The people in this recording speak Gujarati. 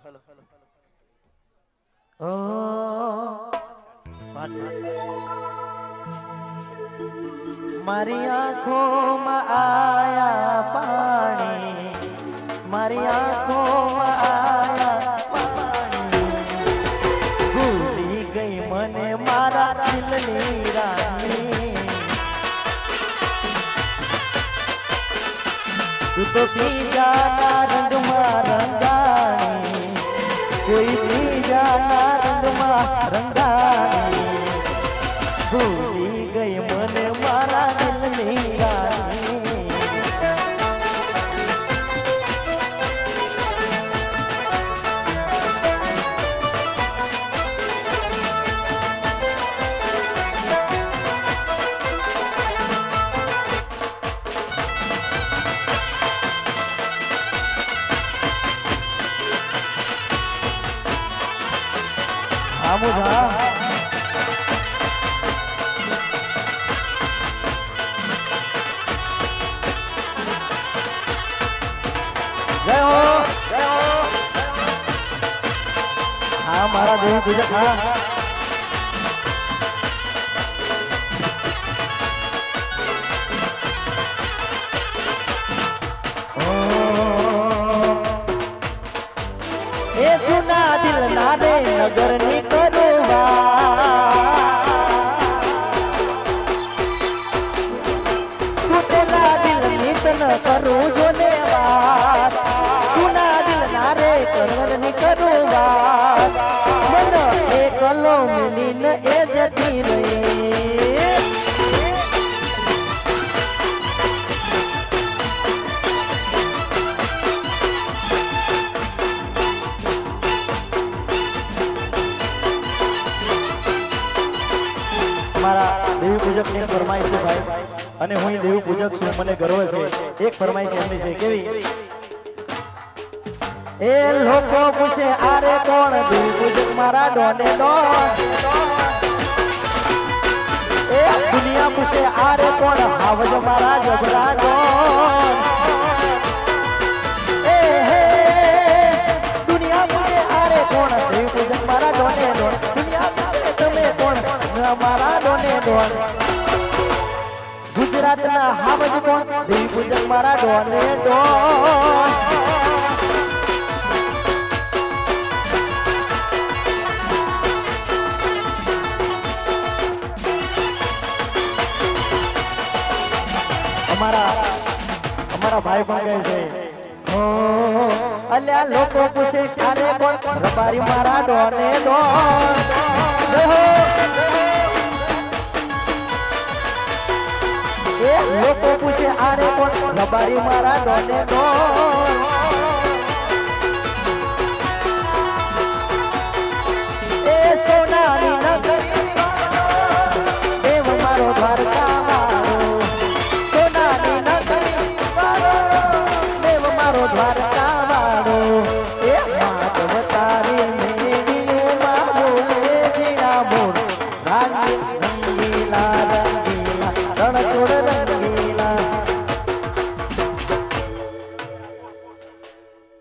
ઓ મારી આંખોમાં આયા પાણી, મારી આંખોમાં આયા પાણી, ભૂલી ગઈ મને મારા દિલની રાણી. તું તો બીજાના રંગમાં રંગાણી, કોઈ બીજાના રંગમાં રંગાણી, ભૂલી ગઈ મને મારા દિલની રાણી. આમુજા જય હો, જય હો. હા મારા દેવ પૂજક હા. એ સુના દિલ ના રે નગર ની તૂટેલા દિલ ની તન કરું જો ને વાત, સુના દિલ ના રે કરવર ની કરું વાત, મન એકલો મિલીને એ જતી રહી. મારા દેવી પૂજક ની ફરમાઈશ છે ભાઈ, અને હું દેવી પૂજક છું, મને ગર્વ છે. એક ફરમાઈશ એમની છે કેવી, એ લોકો પૂછે આરે કોણ દેવી પૂજક મારા ડોને ડોન, એ દુનિયા પૂછે આરે કોણ હાવજ મારા જબરા ડોન, એ હે દુનિયા પૂછે આરે કોણ દેવી પૂજક મારા ડોને ડોન, દુનિયા પૂછે તમે કોણ મારા ડોને ડોન, ગુજરાતના હાવજ કોણ દેવી પૂજક મારા ડોને ડોન. અમારા ભાઈ પણ કહે છે અલ્યા લોકો પૂછે ક્યારે કોણ રબારી મારા ડોને ડોન. એ લોકો પૂછે આરે કોણ રબારી મારા ડોને ડોન. એ સોનાની નગરી